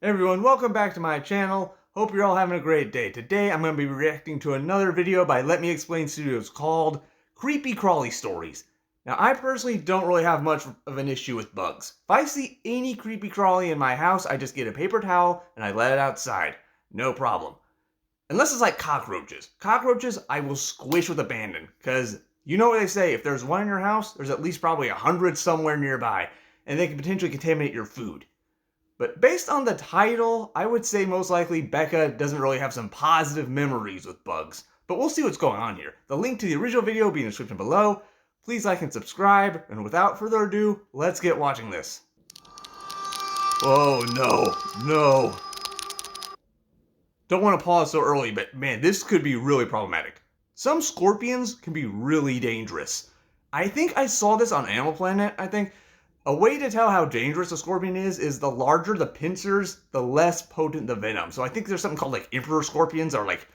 Hey everyone, welcome back to my channel. Hope you're all having a great day. Today I'm going to be reacting to another video by Let Me Explain Studios called Creepy Crawly Stories. Now I personally don't really have much of an issue with bugs. If I see any creepy crawly in my house, I just get a paper towel and I let it outside. No problem. Unless it's like cockroaches. Cockroaches I will squish with abandon, because you know what they say, if there's one in your house, there's at least probably 100 somewhere nearby, and they can potentially contaminate your food. But based on the title, I would say most likely Becca doesn't really have some positive memories with bugs. But we'll see what's going on here. The link to the original video will be in the description below. Please like and subscribe, and without further ado, let's get watching this. Oh no. Don't want to pause so early, but man, this could be really problematic. Some scorpions can be really dangerous. I think I saw this on Animal Planet, A way to tell how dangerous a scorpion is the larger the pincers, the less potent the venom. So I think there's something called like emperor scorpions are like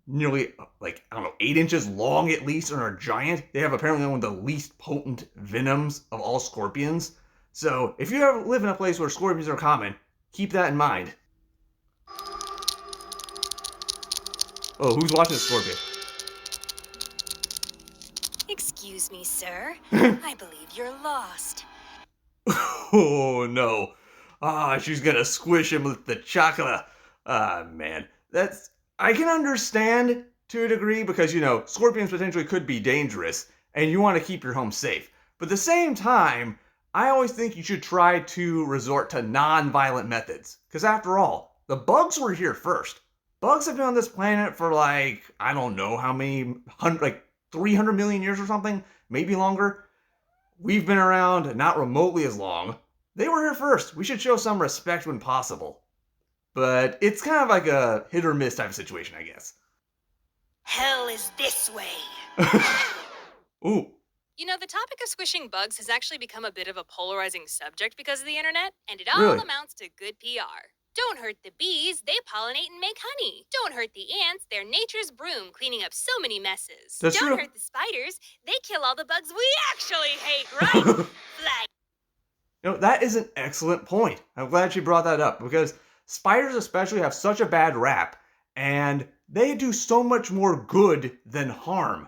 nearly 8 inches long at least and are giant. They have apparently one of the least potent venoms of all scorpions. So if you ever live in a place where scorpions are common, keep that in mind. Oh, who's watching this scorpion? Excuse me, sir. I believe you're lost. Oh no. She's gonna squish him with the chocolate. Man. I can understand to a degree because, scorpions potentially could be dangerous and you want to keep your home safe. But at the same time, I always think you should try to resort to non-violent methods. Because after all, the bugs were here first. Bugs have been on this planet for I don't know how many, 300 million years or something, maybe longer. We've been around not remotely as long. They were here first. We should show some respect when possible. But it's kind of like a hit or miss type of situation, I guess. Hell is this way. Ooh. You know, the topic of squishing bugs has actually become a bit of a polarizing subject because of the internet, and it all Really? amounts to good PR. Don't hurt the bees, they pollinate and make honey. Don't hurt the ants, they're nature's broom, cleaning up so many messes. That's Don't true. hurt the spiders, they kill all the bugs we actually hate, right? Fly. That is an excellent point. I'm glad she brought that up because spiders especially have such a bad rap and they do so much more good than harm.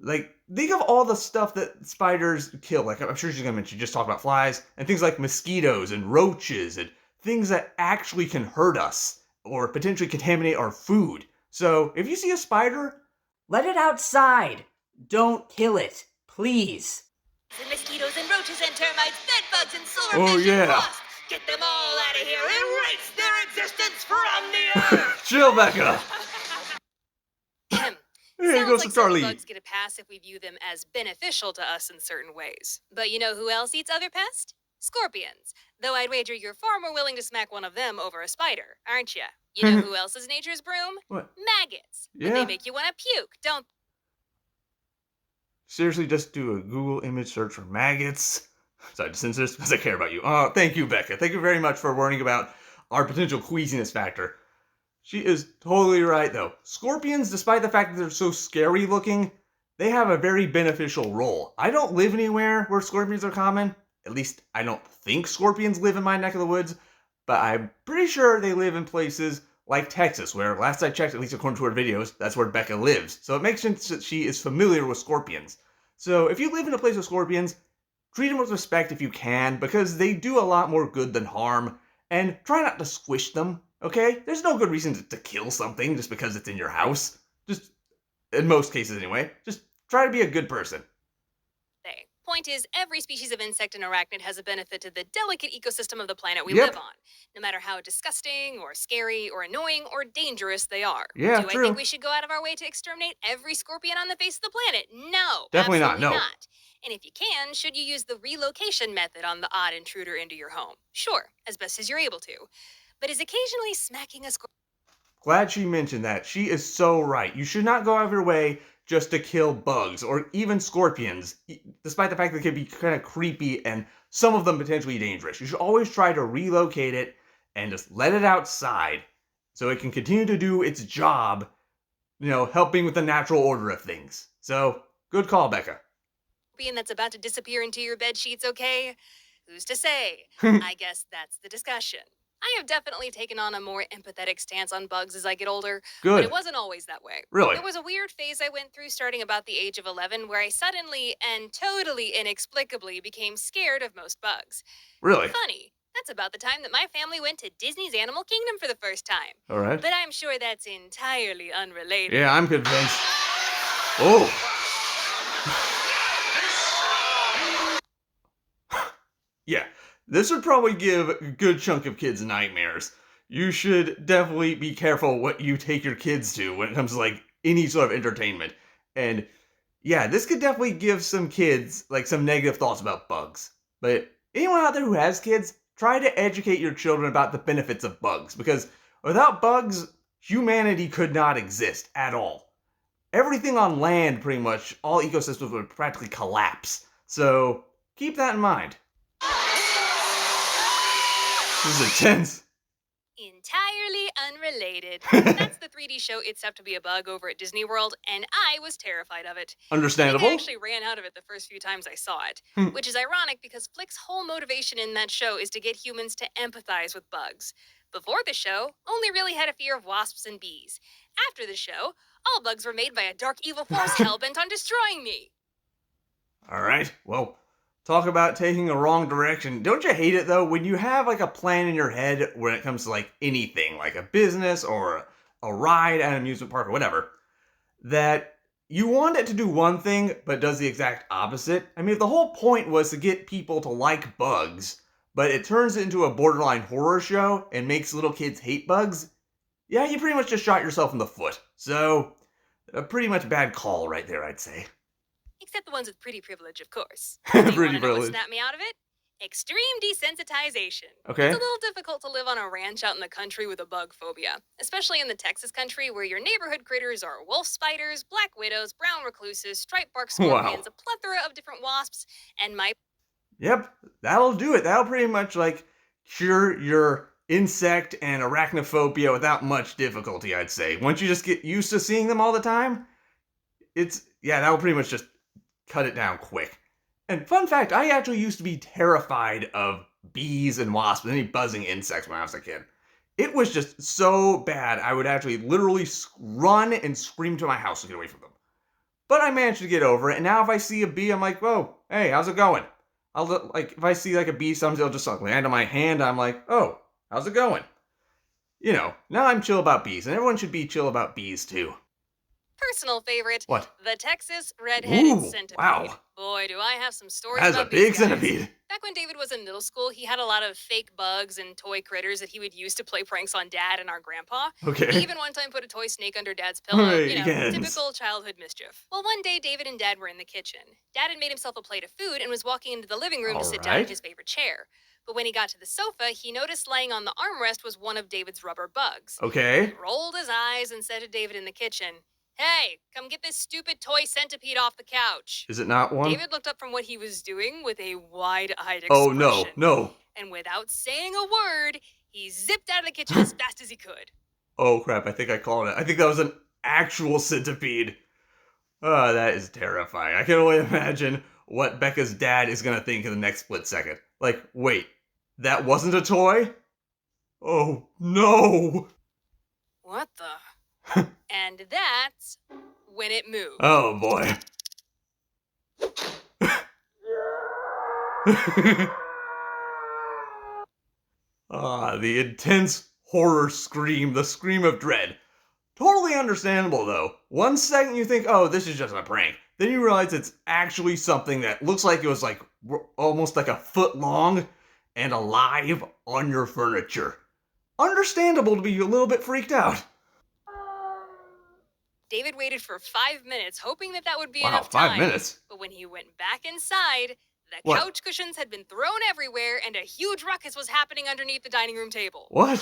Think of all the stuff that spiders kill. I'm sure she's gonna mention, just talk about flies and things like mosquitoes and roaches and things that actually can hurt us or potentially contaminate our food. So if you see a spider, let it outside. Don't kill it, please. The mosquitoes and roaches and termites, bed bugs and Oh, silverfish yeah. and wasps. Get them all out of here. Erase their existence from the earth. chill, Becca. Here Sounds goes like to some Charlie. bugs get a pass if we view them as beneficial to us in certain ways. But you know who else eats other pests? Scorpions. Though I'd wager you're far more willing to smack one of them over a spider, aren't you? You know who else is nature's broom? What? Maggots. But Yeah. they make you want to puke, don't Seriously, just do a Google image search for maggots. Sorry to censor this because I care about you. Oh, thank you, Becca. Thank you very much for worrying about our potential queasiness factor. She is totally right, though. Scorpions, despite the fact that they're so scary looking, they have a very beneficial role. I don't live anywhere where scorpions are common. At least, I don't think scorpions live in my neck of the woods. But I'm pretty sure they live in places like Texas, where last I checked, at least according to her videos, that's where Becca lives. So it makes sense that she is familiar with scorpions. So if you live in a place with scorpions, treat them with respect if you can, because they do a lot more good than harm. And try not to squish them, okay? There's no good reason to kill something just because it's in your house. Just, in most cases anyway, just try to be a good person. they? Point is, every species of insect and arachnid has a benefit to the delicate ecosystem of the planet we Yep. live on, no matter how disgusting or scary or annoying or dangerous they are. Yeah, Do true. I think we should go out of our way to exterminate every scorpion on the face of the planet? No, Definitely not, absolutely no. not. And if you can, should you use the relocation method on the odd intruder into your home? Sure, as best as you're able to. But is occasionally smacking a scorpion Glad she mentioned that. She is so right. You should not go out of your way just to kill bugs or even scorpions, despite the fact that they can be kind of creepy and some of them potentially dangerous. You should always try to relocate it and just let it outside so it can continue to do its job, helping with the natural order of things. So, good call, Becca. that's about to disappear into your bed sheets, okay? Who's to say? I guess that's the discussion. I have definitely taken on a more empathetic stance on bugs as I get older, but Good. it wasn't always that way. Really? There was a weird phase I went through starting about the age of 11 where I suddenly and totally inexplicably became scared of most bugs. Really? Funny, that's about the time that my family went to Disney's Animal Kingdom for the first time. All right. But I'm sure that's entirely unrelated. Yeah, I'm convinced. Oh. Yeah, this would probably give a good chunk of kids nightmares. You should definitely be careful what you take your kids to when it comes to like any sort of entertainment. And yeah, this could definitely give some kids like some negative thoughts about bugs. But anyone out there who has kids, try to educate your children about the benefits of bugs because without bugs, humanity could not exist at all. Everything on land, pretty much, all ecosystems would practically collapse. So keep that in mind. This is intense. Entirely unrelated. That's the 3D show It's Up to Be a Bug over at Disney World, and I was terrified of it. I Understandable. think I actually ran out of it the first few times I saw it, Hmm. which is ironic because Flick's whole motivation in that show is to get humans to empathize with bugs. Before the show, only really had a fear of wasps and bees. After the show, all bugs were made by a dark evil force hell-bent on destroying me. All right. Well, talk about taking a wrong direction. Don't you hate it though when you have like a plan in your head when it comes to like anything, like a business or a ride at an amusement park or whatever, that you want it to do one thing but does the exact opposite? I mean, if the whole point was to get people to like bugs, but it turns into a borderline horror show and makes little kids hate bugs, yeah, you pretty much just shot yourself in the foot. So, a pretty much bad call right there, I'd say. Except the ones with pretty privilege, of course. Do you Pretty wanna know what privilege. snapped me out of it? Extreme desensitization. Okay. It's a little difficult to live on a ranch out in the country with a bug phobia, especially in the Texas country where your neighborhood critters are wolf spiders, black widows, brown recluses, striped bark scorpions, a plethora of different wasps, and my Yep, that'll do it. That'll pretty much like cure your insect and arachnophobia without much difficulty, I'd say. Once you just get used to seeing them all the time, that'll pretty much just cut it down quick. And fun fact, I actually used to be terrified of bees and wasps and any buzzing insects when I was a kid. It was just so bad, I would actually literally run and scream to my house to get away from them. But I managed to get over it, and now if I see a bee, I'm like, whoa, hey, how's it going? If I see like a bee, sometimes it'll just like land on my hand, I'm like, oh, how's it going? You know, now I'm chill about bees, and everyone should be chill about bees too. personal favorite, What? the Texas red-headed Ooh, centipede. wow. Boy, do I have some stories That's a about these big guys. centipede. Back when David was in middle school, he had a lot of fake bugs and toy critters that he would use to play pranks on Dad and our grandpa. He Okay. even one time put a toy snake under Dad's pillow. Hey, yes. Typical childhood mischief. Well, one day David and Dad were in the kitchen. Dad had made himself a plate of food and was walking into the living room to sit down in Alright. his favorite chair. But when he got to the sofa, he noticed laying on the armrest was one of David's rubber bugs. Okay. He rolled his eyes and said to David in the kitchen, "Hey, come get this stupid toy centipede off the couch." Is it not one? David looked up from what he was doing with a wide-eyed expression. Oh, no. And without saying a word, he zipped out of the kitchen as fast as he could. Oh, crap, I think I called it. I think that was an actual centipede. Oh, that is terrifying. I can only imagine what Becca's dad is going to think in the next split second. Like, wait, that wasn't a toy? Oh, no. What the? And that's when it moved. Oh, boy. The intense horror scream, the scream of dread. Totally understandable, though. One second you think, oh, this is just a prank. Then you realize it's actually something that looks like it was like almost like a foot long and alive on your furniture. Understandable to be a little bit freaked out. David waited for 5 minutes, hoping that would be Wow, enough 5 time. minutes? But when he went back inside, the What? couch cushions had been thrown everywhere, and a huge ruckus was happening underneath the dining room table. What?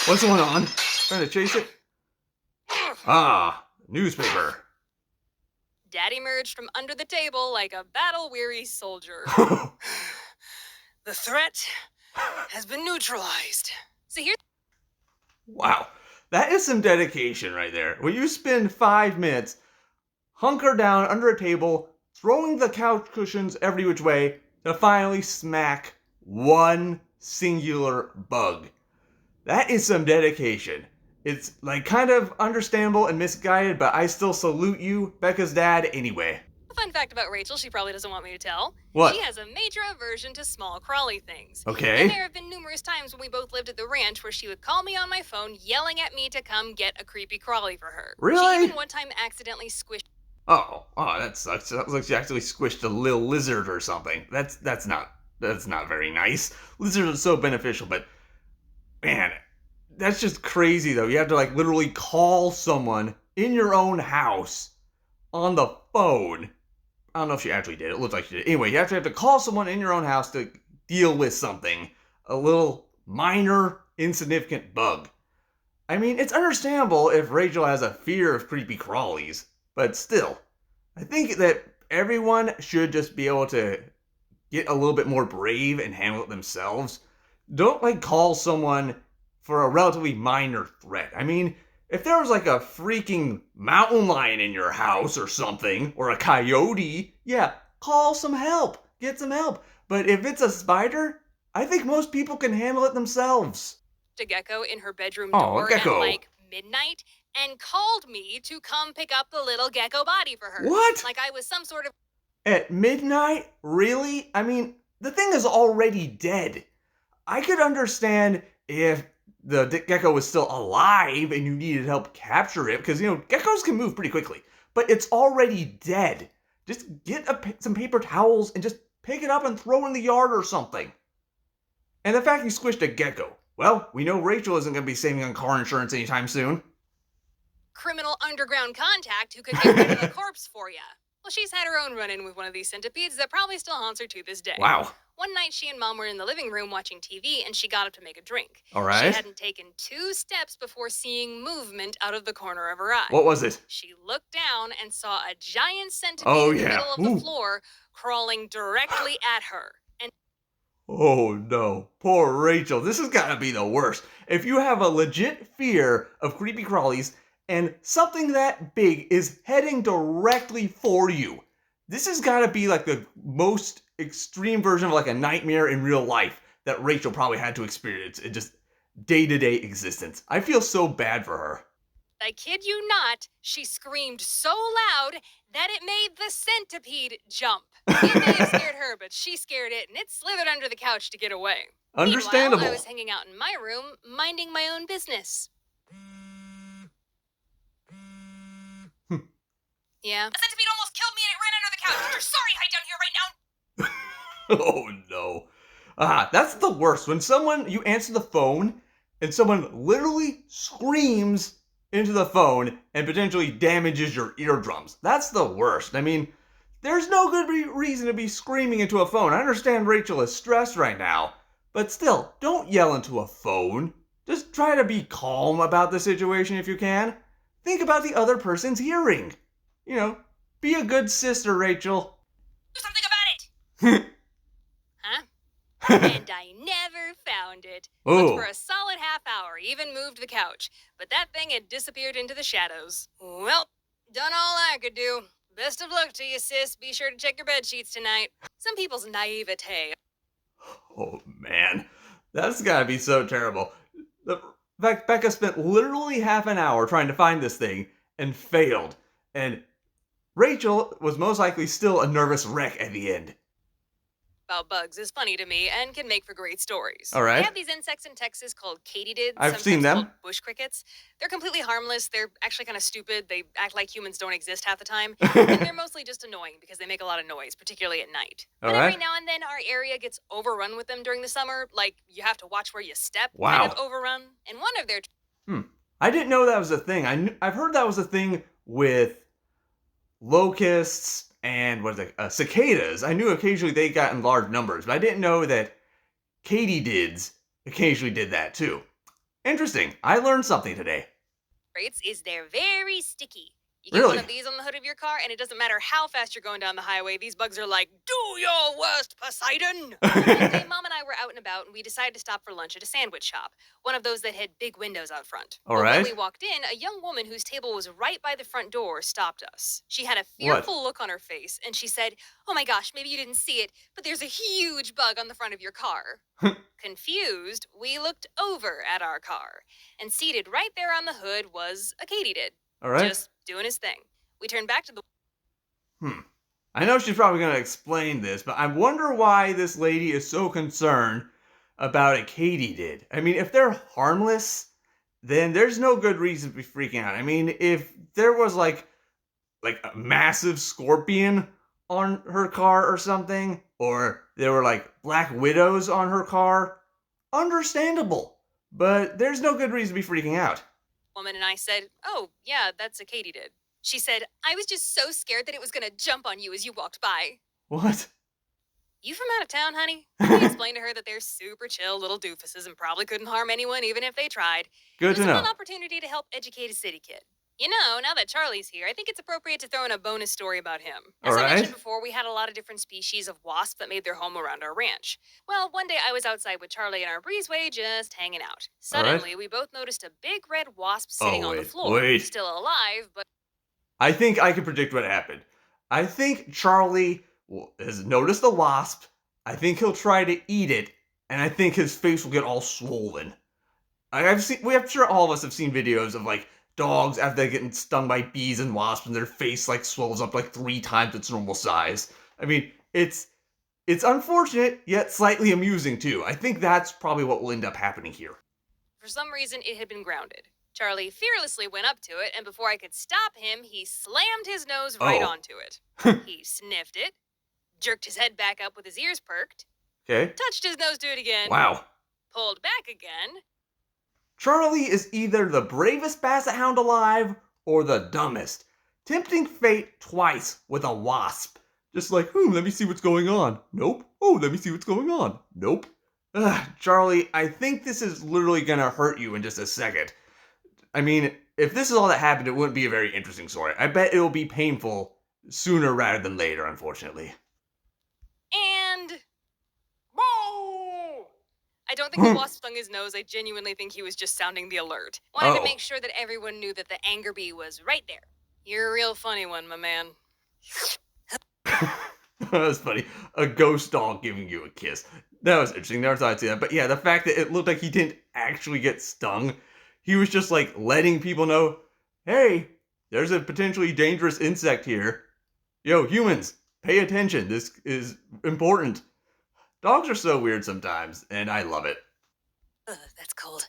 What's going on? Trying to chase it? Newspaper. Dad emerged from under the table like a battle-weary soldier. The threat has been neutralized. So here's Wow, that is some dedication right there. When you spend 5 minutes hunker down under a table, throwing the couch cushions every which way to finally smack one singular bug. That is some dedication. It's like kind of understandable and misguided, but I still salute you, Becca's dad, anyway. A fun fact about Rachel she probably doesn't want me to tell. What? She has a major aversion to small crawly things. Okay. And there have been numerous times when we both lived at the ranch where she would call me on my phone yelling at me to come get a creepy crawly for her. Really? She even one time accidentally squished Oh, that sucks. Sounds like she actually squished a little lizard or something. That's not very nice. Lizards are so beneficial, but man, that's just crazy though. You have to like literally call someone in your own house on the phone. I don't know if she actually did. It looked like she did. Anyway, you have to call someone in your own house to deal with something. A little minor, insignificant bug. I mean, it's understandable if Rachel has a fear of creepy crawlies, but still, I think that everyone should just be able to get a little bit more brave and handle it themselves. Don't like call someone for a relatively minor threat. I mean, if there was like a freaking mountain lion in your house or something, or a coyote, yeah, call some help. Get some help. But if it's a spider, I think most people can handle it themselves. a gecko in her bedroom Oh, door gecko. at like midnight and called me to come pick up the little gecko body for her. What? Like I was some sort of At midnight? Really? I mean, the thing is already dead. I could understand if the gecko was still alive and you needed help capture it, because, geckos can move pretty quickly. But it's already dead. Just get some paper towels and just pick it up and throw it in the yard or something. And the fact you squished a gecko, well, we know Rachel isn't going to be saving on car insurance anytime soon. criminal underground contact who could get rid of the corpse for you. Well, she's had her own run-in with one of these centipedes that probably still haunts her to this day. Wow. One night, she and Mom were in the living room watching TV, and she got up to make a drink. All right. She hadn't taken 2 steps before seeing movement out of the corner of her eye. What was it? She looked down and saw a giant centipede Oh, in the yeah. middle of Ooh. the floor crawling directly at her. And Oh no, poor Rachel. This has got to be the worst. If you have a legit fear of creepy crawlies and something that big is heading directly for you, this has got to be like the most extreme version of like a nightmare in real life that Rachel probably had to experience in just day-to-day existence. I feel so bad for her. I kid you not, she screamed so loud that it made the centipede jump. It may have scared her, but she scared it, and it slithered under the couch to get away. Understandable. Meanwhile, I was hanging out in my room, minding my own business. Yeah. A centipede almost killed me and it ran under the couch. You're sorry, hide down here right now. Oh no. That's the worst. When you answer the phone and someone literally screams into the phone and potentially damages your eardrums. That's the worst. I mean, there's no good reason to be screaming into a phone. I understand Rachel is stressed right now, but still, don't yell into a phone. Just try to be calm about the situation if you can. Think about the other person's hearing. Be a good sister, Rachel. Do something about it. Huh? And I never found it. Looked for a solid half hour, even moved the couch. But that thing had disappeared into the shadows. Well, done all I could do. Best of luck to you, sis. Be sure to check your bed sheets tonight. Some people's naivete. Oh, man. That's gotta be so terrible. In fact, Becca spent literally half an hour trying to find this thing and failed. And Rachel was most likely still a nervous wreck at the end. About bugs is funny to me and can make for great stories. All right. They have these insects in Texas called Katydids. I've seen sometimes them. called bush crickets. They're completely harmless. They're actually kind of stupid. They act like humans don't exist half the time. And they're mostly just annoying because they make a lot of noise, particularly at night. All But right. every now and then our area gets overrun with them during the summer. Like you have to watch where you step. Wow. Kind of overrun. And one of their I didn't know that was a thing. I've heard that was a thing with locusts and cicadas. I knew occasionally they got in large numbers, but I didn't know that Katydids occasionally did that too. Interesting. I learned something today. rates is they're very sticky. You get one Really? of these on the hood of your car, and it doesn't matter how fast you're going down the highway, these bugs are like, do your worst, Poseidon! One day, Mom and I were out and about, and we decided to stop for lunch at a sandwich shop, one of those that had big windows out front. All But right. when we walked in, a young woman whose table was right by the front door stopped us. She had a What? fearful look on her face, and she said, oh my gosh, maybe you didn't see it, but there's a huge bug on the front of your car. Confused, we looked over at our car, and seated right there on the hood was a Katydid. All right. Just doing his thing. We turned back to the... I know she's probably going to explain this, but I wonder why this lady is so concerned about a Katydid. I mean, if they're harmless, then there's no good reason to be freaking out. I mean, if there was like a massive scorpion on her car or something, or there were like black widows on her car, understandable. But there's no good reason to be freaking out. woman, and I said, oh, yeah, that's a Katydid. She said, I was just so scared that it was going to jump on you as you walked by. What? You from out of town, honey? We explained to her that they're super chill little doofuses and probably couldn't harm anyone even if they tried. Good It to was a know. fun opportunity to help educate a city kid. You know, now that Charlie's here, I think it's appropriate to throw in a bonus story about him. As All I right. mentioned before, we had a lot of different species of wasps that made their home around our ranch. Well, one day I was outside with Charlie in our breezeway just hanging out. All right. Suddenly, we both noticed a big red wasp sitting on the wait, floor. wait. Still alive, but I think I can predict what happened. I think Charlie has noticed the wasp. I think he'll try to eat it, and I think his face will get all swollen. I'm sure all of us have seen videos of like dogs after they getting stung by bees and wasps, and their face like swells up like 3 times its normal size. I mean, it's unfortunate yet slightly amusing too. I think that's probably what will end up happening here. for some reason it had been grounded. Charlie fearlessly went up to it, and before I could stop him, he slammed his nose right Oh. onto it. He sniffed it, jerked his head back up with his ears perked, Okay. touched his nose to it again, Wow. pulled back again. Charlie is either the bravest basset hound alive or the dumbest, tempting fate twice with a wasp. Just like, let me see what's going on. Nope. Oh, let me see what's going on. Nope. Ugh, Charlie, I think this is literally gonna hurt you in just a second. I mean, if this is all that happened, it wouldn't be a very interesting story. I bet it'll be painful sooner rather than later, unfortunately. And... I don't think the wasp stung his nose. I genuinely think he was just sounding the alert. Wanted Oh. to make sure that everyone knew that the anger bee was right there. You're a real funny one, my man. That's funny. A ghost dog giving you a kiss. That was interesting. Never thought I'd see that. But yeah, the fact that it looked like he didn't actually get stung. He was just like letting people know, hey, there's a potentially dangerous insect here. Yo, humans, pay attention. This is important. Dogs are so weird sometimes, and I love it. Ugh, that's cold.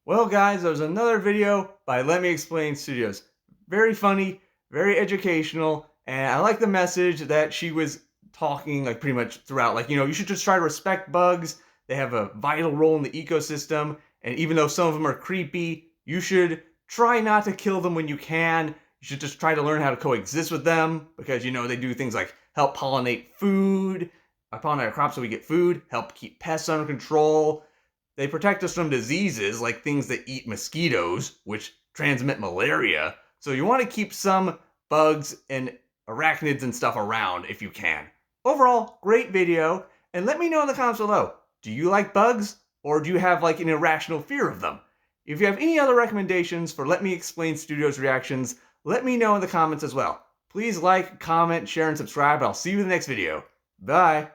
Well, guys, that was another video by Let Me Explain Studios. Very funny, very educational, and I like the message that she was talking like pretty much throughout. Like, you should just try to respect bugs. They have a vital role in the ecosystem, and even though some of them are creepy, you should try not to kill them when you can. You should just try to learn how to coexist with them, because, they do things like help pollinate food, pollinate our crops so we get food, help keep pests under control. They protect us from diseases like things that eat mosquitoes, which transmit malaria. So you want to keep some bugs and arachnids and stuff around if you can. Overall, great video. And let me know in the comments below. Do you like bugs? Or do you have like an irrational fear of them? If you have any other recommendations for Let Me Explain Studios reactions, let me know in the comments as well. Please like, comment, share, and subscribe. I'll see you in the next video. Bye.